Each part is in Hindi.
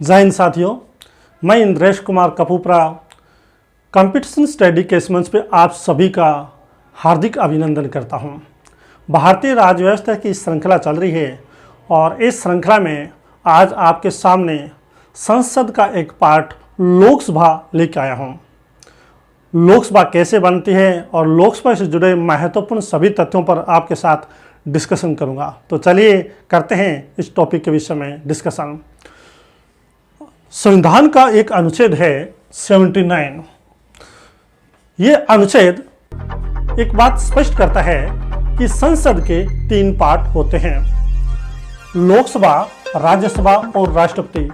जय हिंद साथियों, मैं इंद्रेश कुमार कपूपरा कंपटीशन स्टडी के इस मंच पे आप सभी का हार्दिक अभिनंदन करता हूं। भारतीय राज्य व्यवस्था की श्रृंखला चल रही है और इस श्रृंखला में आज आपके सामने संसद का एक पार्ट लोकसभा लेके आया हूं। लोकसभा कैसे बनती है और लोकसभा से जुड़े महत्वपूर्ण सभी तथ्यों पर आपके साथ डिस्कशन करूंगा। तो चलिए करते हैं इस टॉपिक के विषय में डिस्कशन। संविधान का एक अनुच्छेद है 79। ये अनुच्छेद एक बात स्पष्ट करता है कि संसद के 3 पार्ट होते हैं, लोकसभा, राज्यसभा और राष्ट्रपति।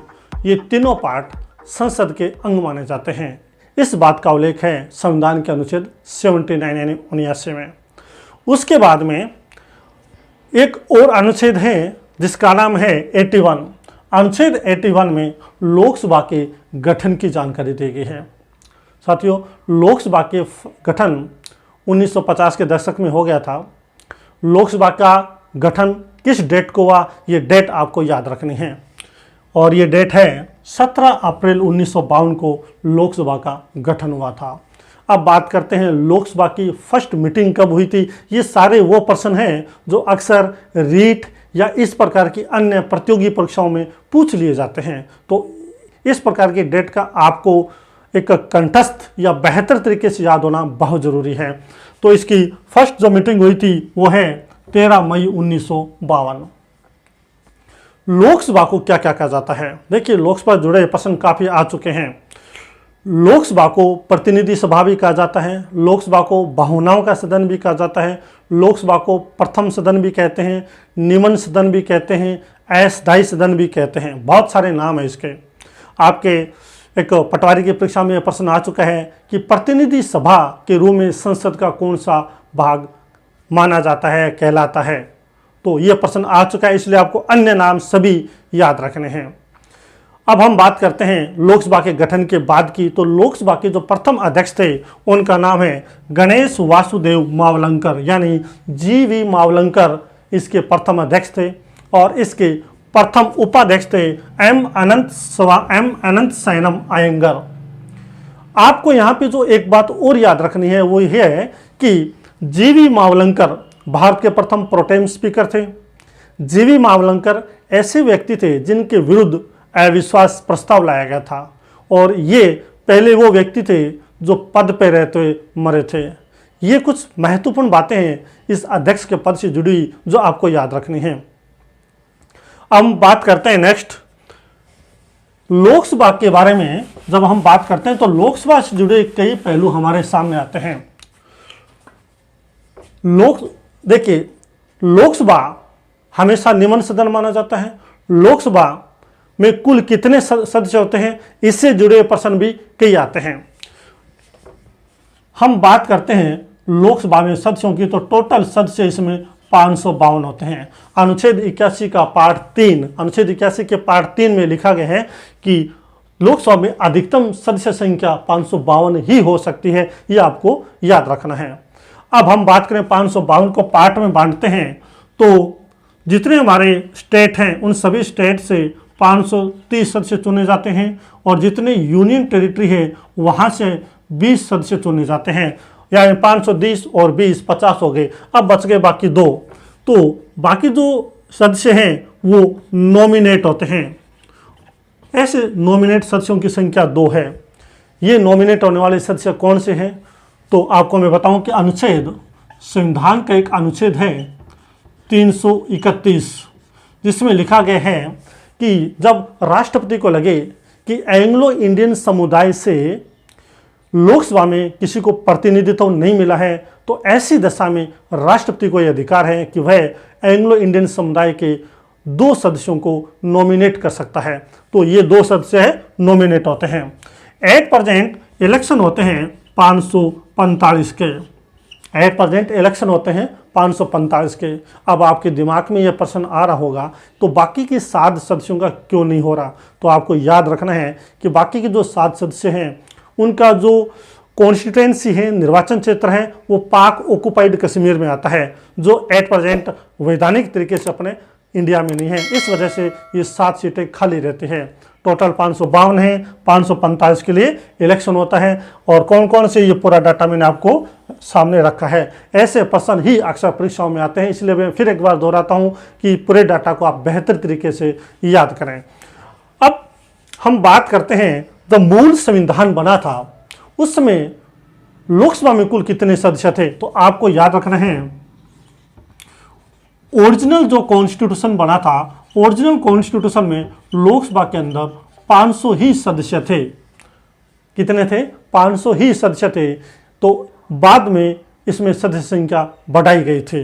ये तीनों पार्ट संसद के अंग माने जाते हैं। इस बात का उल्लेख है संविधान के अनुच्छेद 79 यानी 79 में। उसके बाद में एक और अनुच्छेद है जिसका नाम है 81। अनुच्छेद 81 में लोकसभा के गठन की जानकारी दी गई है। साथियों, लोकसभा के गठन 1950 के दशक में हो गया था। लोकसभा का गठन किस डेट को हुआ, ये डेट आपको याद रखनी है और ये डेट है 17 अप्रैल 1952 को लोकसभा का गठन हुआ था। अब बात करते हैं लोकसभा की फर्स्ट मीटिंग कब हुई थी। ये सारे वो प्रश्न हैं जो अक्सर रीट या इस प्रकार की अन्य प्रतियोगी परीक्षाओं में पूछ लिए जाते हैं। तो इस प्रकार की डेट का आपको एक कंठस्थ या बेहतर तरीके से याद होना बहुत ज़रूरी है। तो इसकी फर्स्ट जो मीटिंग हुई थी वो है 13 मई 1952। लोकसभा को क्या क्या कहा जाता है? देखिए, लोकसभा जुड़े प्रश्न काफ़ी आ चुके हैं। लोकसभा को प्रतिनिधि सभा भी कहा जाता है, लोकसभा को बहुनाओं का सदन भी कहा जाता है, लोकसभा को प्रथम सदन भी कहते हैं, निम्न सदन भी कहते हैं, अस्थायी सदन भी कहते हैं। बहुत सारे नाम है इसके। आपके एक पटवारी की परीक्षा में यह प्रश्न आ चुका है कि प्रतिनिधि सभा के रूप में संसद का कौन सा भाग माना जाता है, कहलाता है। तो यह प्रश्न आ चुका है, इसलिए आपको अन्य नाम सभी याद रखने हैं। अब हम बात करते हैं लोकसभा के गठन के बाद की। तो लोकसभा के जो प्रथम अध्यक्ष थे उनका नाम है गणेश वासुदेव मावलंकर यानी GV मावलंकर। इसके प्रथम अध्यक्ष थे और इसके प्रथम उपाध्यक्ष थे M अनंत सैनम अयंगर। आपको यहाँ पे जो एक बात और याद रखनी है वो ये है कि GV मावलंकर भारत के प्रथम प्रोटेम स्पीकर थे। GV मावलंकर ऐसे व्यक्ति थे जिनके विरुद्ध अविश्वास प्रस्ताव लाया गया था और ये पहले वो व्यक्ति थे जो पद पे रहते मरे थे। ये कुछ महत्वपूर्ण बातें हैं इस अध्यक्ष के पद से जुड़ी जो आपको याद रखनी है। अब हम बात करते हैं नेक्स्ट लोकसभा के बारे में। जब हम बात करते हैं तो लोकसभा से जुड़े कई पहलू हमारे सामने आते हैं। देखिए, लोकसभा हमेशा निम्न सदन माना जाता है। लोकसभा में कुल कितने सदस्य होते हैं, इससे जुड़े प्रश्न भी कई आते हैं। हम बात करते हैं लोकसभा में सदस्यों की, तो टोटल सदस्य इसमें 552 होते हैं। अनुच्छेद 81 का पार्ट 3, अनुच्छेद 81 के पार्ट 3 में लिखा गया है कि लोकसभा में अधिकतम सदस्य संख्या 552 ही हो सकती है। ये आपको याद रखना है। अब हम बात करें 552 को पार्ट में बांटते हैं तो जितने हमारे स्टेट हैं उन सभी स्टेट से 530 सदस्य चुने जाते हैं और जितने यूनियन टेरिटरी है वहाँ से 20 सदस्य चुने जाते हैं। यानी 520 और 20 50 हो गए। अब बच गए बाकी 2। तो बाकी जो सदस्य हैं वो नॉमिनेट होते हैं। ऐसे नॉमिनेट सदस्यों की संख्या 2 है। ये नॉमिनेट होने वाले सदस्य कौन से हैं? तो आपको मैं बताऊं कि अनुच्छेद संविधान का एक अनुच्छेद है 331 जिसमें लिखा गया है कि जब राष्ट्रपति को लगे कि एंग्लो इंडियन समुदाय से लोकसभा में किसी को प्रतिनिधित्व नहीं मिला है तो ऐसी दशा में राष्ट्रपति को यह अधिकार है कि वह एंग्लो इंडियन समुदाय के 2 सदस्यों को नॉमिनेट कर सकता है। तो ये 2 सदस्य है नॉमिनेट होते हैं। एट प्रेजेंट इलेक्शन होते हैं 545 के। एट प्रेजेंट इलेक्शन होते हैं 545 के। अब आपके दिमाग में यह प्रश्न आ रहा होगा तो बाकी के 7 सदस्यों का क्यों नहीं हो रहा? तो आपको याद रखना है कि बाकी के जो 7 सदस्य हैं उनका जो कॉन्स्टिट्यूएंसी है, निर्वाचन क्षेत्र है, वो पाक ऑक्युपाइड कश्मीर में आता है जो एट प्रेजेंट वैधानिक तरीके से अपने इंडिया में नहीं है। इस वजह से ये 7 सीटें खाली रहती हैं। टोटल 552 है, 545 के लिए इलेक्शन होता है। और कौन कौन से, ये पूरा डाटा मैंने आपको सामने रखा है। ऐसे प्रश्न ही अक्सर परीक्षाओं में आते हैं, इसलिए मैं फिर एक बार दोहराता हूँ कि पूरे डाटा को आप बेहतर तरीके से याद करें। अब हम बात करते हैं, जब मूल संविधान बना था उस समय लोकसभा में कुल कितने सदस्य थे, तो आपको याद रखना है ओरिजिनल जो कॉन्स्टिट्यूशन बना था, ओरिजिनल कॉन्स्टिट्यूशन में लोकसभा के अंदर 500 ही सदस्य थे। कितने थे? 500 ही सदस्य थे। तो बाद में इसमें सदस्य संख्या बढ़ाई गई थी।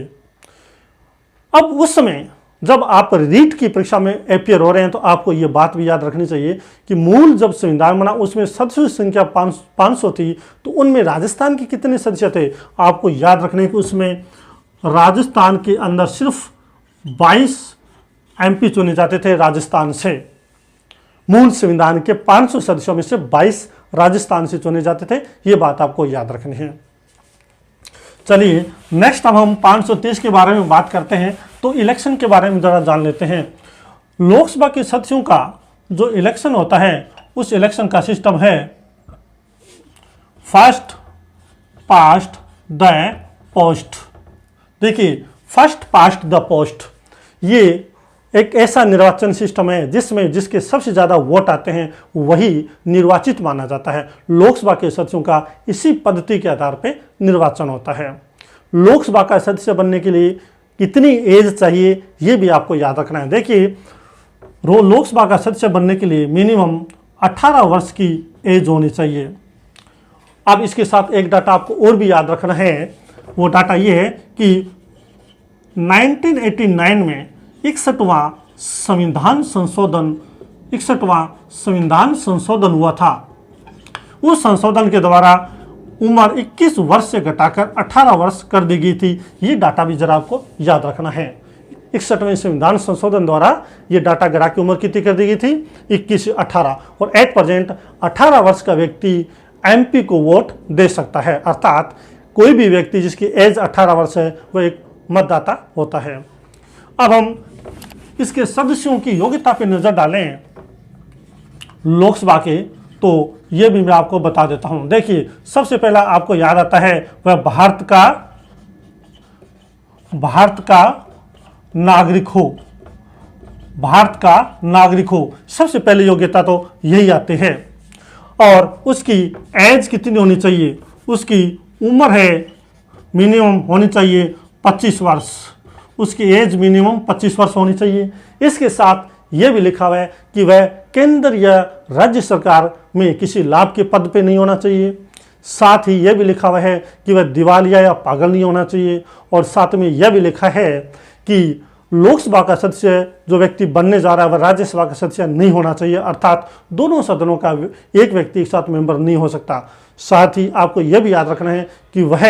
अब उस समय जब आप रीट की परीक्षा में अपियर हो रहे हैं तो आपको ये बात भी याद रखनी चाहिए कि मूल जब संविधान बना उसमें सदस्य संख्या 500 थी, तो उनमें राजस्थान के कितने सदस्य थे? आपको याद रखने कि उसमें राजस्थान के अंदर सिर्फ 22 एमपी चुने जाते थे राजस्थान से। मूल संविधान के 500 सदस्यों में से 22 राजस्थान से चुने जाते थे। ये बात आपको याद रखनी है। चलिए नेक्स्ट अब हम 530 के बारे में बात करते हैं। तो इलेक्शन के बारे में ज़रा जान लेते हैं। लोकसभा के सदस्यों का जो इलेक्शन होता है उस इलेक्शन का सिस्टम है फर्स्ट पास्ट द पोस्ट। देखिए, फर्स्ट पास्ट द पोस्ट ये एक ऐसा निर्वाचन सिस्टम है जिसमें जिसके सबसे ज़्यादा वोट आते हैं वही निर्वाचित माना जाता है। लोकसभा के सदस्यों का इसी पद्धति के आधार पर निर्वाचन होता है। लोकसभा का सदस्य बनने के लिए कितनी एज चाहिए ये भी आपको याद रखना है। देखिए, लोकसभा का सदस्य बनने के लिए मिनिमम 18 वर्ष की एज होनी चाहिए। अब इसके साथ एक डाटा आपको और भी याद रखना है। वो डाटा ये है कि 1989 में 61वां संविधान संशोधन हुआ था। उस संशोधन के द्वारा उम्र 21 वर्ष से घटाकर 18 वर्ष कर दी गई थी। ये डाटा भी जरा आपको याद रखना है। 61वें संविधान संशोधन द्वारा ये डाटा गिरा की उम्र कितनी कर दी गई थी? 21 से 18। और एट प्रेजेंट 18 वर्ष का व्यक्ति एमपी को वोट दे सकता है। अर्थात कोई भी व्यक्ति जिसकी एज 18 वर्ष है वो एक मतदाता होता है। अब हम इसके सदस्यों की योग्यता पर नजर डालें लोकसभा के, तो ये भी मैं आपको बता देता हूं। देखिए, सबसे पहला आपको याद आता है वह भारत का नागरिक हो। भारत का नागरिक हो, सबसे पहले योग्यता तो यही आती है। और उसकी एज कितनी होनी चाहिए? उसकी उम्र है मिनिमम होनी चाहिए 25 वर्ष। उसकी एज मिनिमम 25 वर्ष होनी चाहिए। इसके साथ यह भी लिखा हुआ है कि वह केंद्र या राज्य सरकार में किसी लाभ के पद पे नहीं होना चाहिए। साथ ही यह भी लिखा हुआ है कि वह दिवालिया या पागल नहीं होना चाहिए। और साथ में यह भी लिखा है कि लोकसभा का सदस्य जो व्यक्ति बनने जा रहा है वह राज्यसभा का सदस्य नहीं होना चाहिए। अर्थात दोनों सदनों का एक व्यक्ति एक साथ मेंबर नहीं हो सकता। साथ ही आपको यह भी याद रखना है कि वह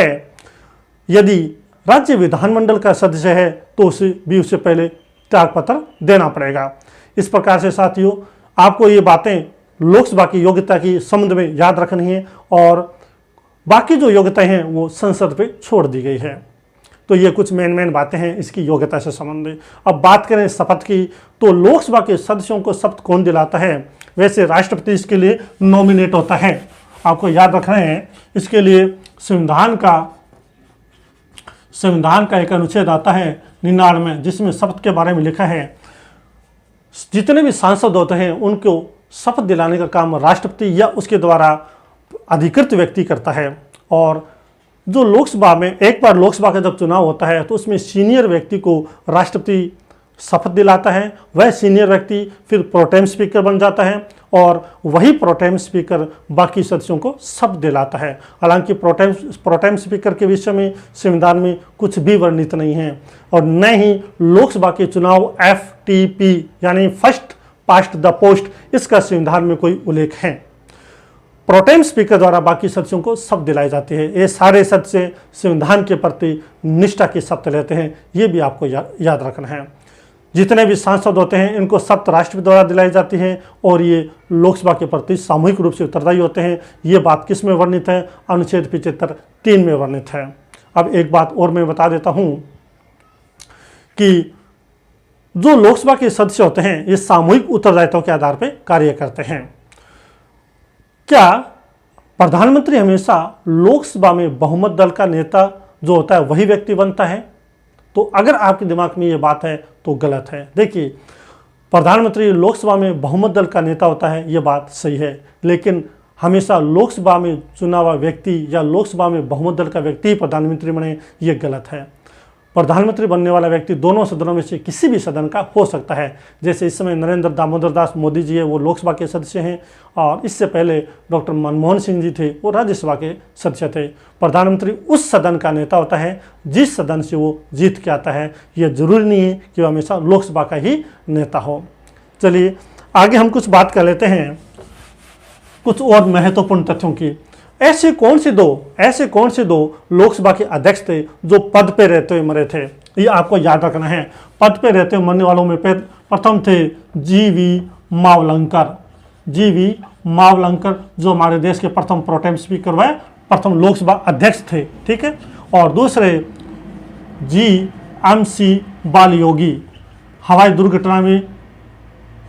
यदि राज्य विधानमंडल का सदस्य है तो उससे पहले त्यागपत्र देना पड़ेगा। इस प्रकार से साथियों आपको ये बातें लोकसभा की योग्यता की संबंध में याद रखनी है और बाकी जो योग्यताएं हैं वो संसद पे छोड़ दी गई है। तो ये कुछ मेन बातें हैं इसकी योग्यता से संबंधित। अब बात करें शपथ की, तो लोकसभा के सदस्यों को शपथ कौन दिलाता है? वैसे राष्ट्रपति इसके लिए नॉमिनेट होता है। आपको याद रखना है इसके लिए संविधान का एक अनुच्छेद आता है 99 जिसमें शपथ के बारे में लिखा है जितने भी सांसद होते हैं उनको शपथ दिलाने का काम राष्ट्रपति या उसके द्वारा अधिकृत व्यक्ति करता है। और जो लोकसभा में एक बार लोकसभा का जब चुनाव होता है तो उसमें सीनियर व्यक्ति को राष्ट्रपति शपथ दिलाता है। वह सीनियर व्यक्ति फिर प्रोटेम स्पीकर बन जाता है और वही प्रोटेम स्पीकर बाकी सदस्यों को शपथ दिलाता है। हालांकि प्रोटेम स्पीकर के विषय में संविधान में कुछ भी वर्णित नहीं है और न ही लोकसभा के चुनाव FTP यानी फर्स्ट पास्ट द पोस्ट इसका संविधान में कोई उल्लेख है। प्रोटेम स्पीकर द्वारा बाकी सदस्यों को शपथ दिलाई जाती है। ये सारे सदस्य संविधान के प्रति निष्ठा की शपथ लेते हैं। ये भी आपको याद रखना है। जितने भी सांसद होते हैं इनको शपथ राष्ट्रपति द्वारा दिलाई जाती है और ये लोकसभा के प्रति सामूहिक रूप से उत्तरदायी होते हैं। ये बात किस में वर्णित है? अनुच्छेद 75(3) में वर्णित है। अब एक बात और मैं बता देता हूँ कि जो लोकसभा के सदस्य होते हैं ये सामूहिक उत्तरदायित्व के आधार पर कार्य करते हैं। क्या प्रधानमंत्री हमेशा लोकसभा में बहुमत दल का नेता जो होता है वही व्यक्ति बनता है? तो अगर आपके दिमाग में ये बात है तो गलत है। देखिए, प्रधानमंत्री लोकसभा में बहुमत दल का नेता होता है, ये बात सही है, लेकिन हमेशा लोकसभा में चुना हुआ व्यक्ति या लोकसभा में बहुमत दल का व्यक्ति ही प्रधानमंत्री बने, ये गलत है। प्रधानमंत्री बनने वाला व्यक्ति दोनों सदनों में से किसी भी सदन का हो सकता है। जैसे इस समय नरेंद्र दामोदर दास मोदी जी है, वो लोकसभा के सदस्य हैं, और इससे पहले डॉक्टर मनमोहन सिंह जी थे, वो राज्यसभा के सदस्य थे। प्रधानमंत्री उस सदन का नेता होता है जिस सदन से वो जीत के आता है। यह जरूरी नहीं है कि वो हमेशा लोकसभा का ही नेता हो। चलिए आगे हम कुछ बात कर लेते हैं कुछ और महत्वपूर्ण तथ्यों की। ऐसे कौन से दो लोकसभा के अध्यक्ष थे जो पद पे रहते हुए मरे थे? ये आपको याद रखना है। पद पे रहते हुए मरने वालों में प्रथम थे जीवी मावलंकर, जो हमारे देश के प्रथम प्रोटेम स्पीकर व प्रथम लोकसभा अध्यक्ष थे, ठीक है। और दूसरे GMC बालयोगी, हवाई दुर्घटना में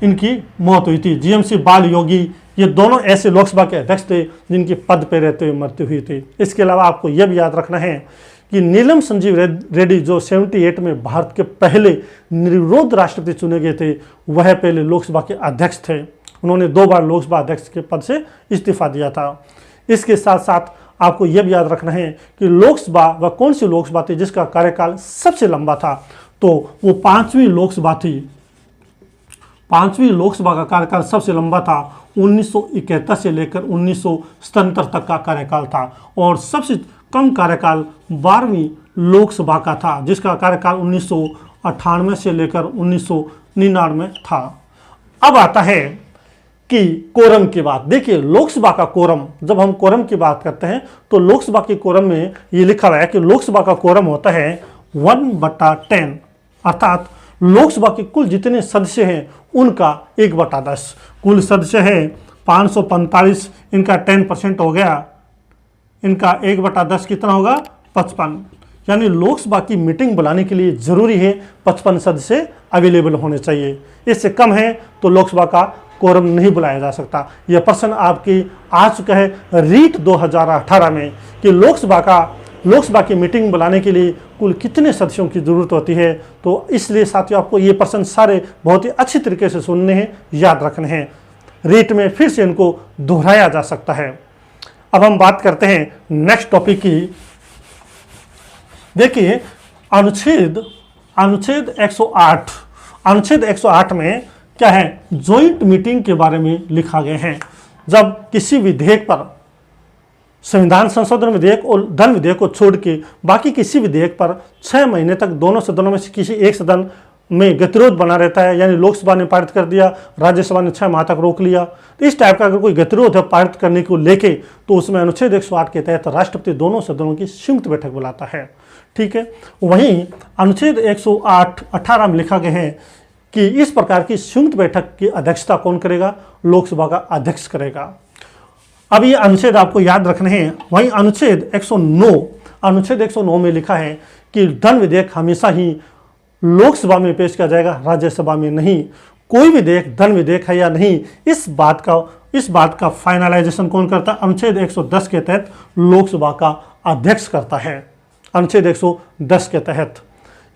इनकी मौत हुई थी। GMC बालयोगी, ये दोनों ऐसे लोकसभा के अध्यक्ष थे जिनकी पद पे रहते हुए मृत्यु हुई थी। इसके अलावा आपको यह भी याद रखना है कि नीलम संजीव रेड्डी जो 78 में भारत के पहले निर्विरोध राष्ट्रपति चुने गए थे, वह पहले लोकसभा के अध्यक्ष थे। उन्होंने 2 बार लोकसभा अध्यक्ष के पद से इस्तीफा दिया था। इसके साथ साथ आपको यह भी याद रखना है कि लोकसभा वह कौन सी लोकसभा थी जिसका कार्यकाल सबसे लंबा था? तो वो 5वीं लोकसभा थी। 5वीं लोकसभा का कार्यकाल सबसे लंबा था। 1971 से लेकर 1977 तक का कार्यकाल था। और सबसे कम कार्यकाल 12वीं लोकसभा का था, जिसका कार्यकाल 1998 से लेकर 1999 था। अब आता है कि कोरम की बात। देखिए, लोकसभा का कोरम, जब हम कोरम की बात करते हैं तो लोकसभा के कोरम में ये लिखा हुआ है कि लोकसभा का कोरम होता है 1/10, अर्थात लोकसभा के कुल जितने सदस्य हैं उनका 1/10। कुल सदस्य है 545, इनका 10% हो गया, इनका 1/10 कितना होगा? 55। यानी लोकसभा की मीटिंग बुलाने के लिए जरूरी है 55 सदस्य अवेलेबल होने चाहिए। इससे कम है तो लोकसभा का कोरम नहीं बुलाया जा सकता। यह प्रश्न आपकी आ चुका है रीट 2018 में कि लोकसभा की मीटिंग बुलाने के लिए कुल कितने सदस्यों की जरूरत होती है। तो इसलिए साथियों, आपको ये प्रश्न सारे बहुत ही अच्छी तरीके से सुनने हैं, याद रखने हैं। रीट में फिर से इनको दोहराया जा सकता है। अब हम बात करते हैं नेक्स्ट टॉपिक की। देखिए, अनुच्छेद 108 में क्या है? जॉइंट मीटिंग के बारे में लिखा गया है। जब किसी विधेयक पर, संविधान संशोधन विधेयक और धन विधेयक को छोड़ के बाकी किसी विधेयक पर 6 महीने तक दोनों सदनों में से किसी एक सदन में गतिरोध बना रहता है, यानी लोकसभा ने पारित कर दिया, राज्यसभा ने 6 माह तक रोक लिया, तो इस टाइप का अगर कोई गतिरोध है पारित करने को लेके, तो उसमें अनुच्छेद 108 के तहत राष्ट्रपति दोनों सदनों की संयुक्त बैठक बुलाता है, ठीक है। वहीं अनुच्छेद 108(18) में लिखा गया है कि इस प्रकार की संयुक्त बैठक की अध्यक्षता कौन करेगा? लोकसभा का अध्यक्ष करेगा। अब ये अनुच्छेद आपको याद रखने हैं। वहीं अनुच्छेद 109 में लिखा है कि धन विधेयक हमेशा ही लोकसभा में पेश किया जाएगा, राज्यसभा में नहीं। कोई विधेयक धन विधेयक है या नहीं, इस बात का फाइनलाइजेशन कौन करता है? अनुच्छेद 110 के तहत लोकसभा का अध्यक्ष करता है। अनुच्छेद 110 के तहत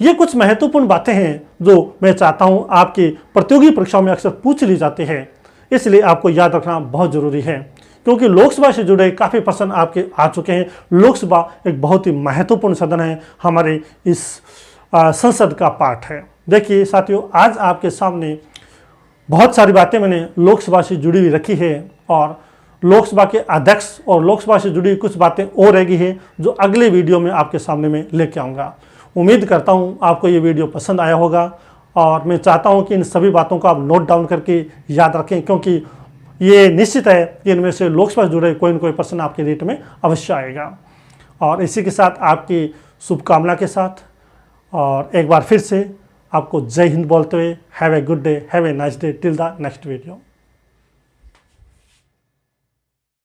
ये कुछ महत्वपूर्ण बातें हैं जो मैं चाहता हूं आपकी प्रतियोगी परीक्षाओं में अक्सर पूछ ली जाती है, इसलिए आपको याद रखना बहुत जरूरी है, क्योंकि लोकसभा से जुड़े काफ़ी प्रश्न आपके आ चुके हैं। लोकसभा एक बहुत ही महत्वपूर्ण सदन है, हमारे इस संसद का पार्ट है। देखिए साथियों, आज आपके सामने बहुत सारी बातें मैंने लोकसभा से जुड़ी हुई रखी है, और लोकसभा के अध्यक्ष और लोकसभा से जुड़ी कुछ बातें और रह गई है जो अगले वीडियो में आपके सामने में लेके आऊँगा। उम्मीद करता हूँ आपको ये वीडियो पसंद आया होगा, और मैं चाहता हूँ कि इन सभी बातों को आप नोट डाउन करके याद रखें, क्योंकि ये निश्चित है कि इनमें से लोकसभा से जुड़े कोई न कोई प्रश्न आपके रीट में अवश्य आएगा। और इसी के साथ आपकी शुभकामना के साथ और एक बार फिर से आपको जय हिंद बोलते हुए have a good day, have a nice day till the next video.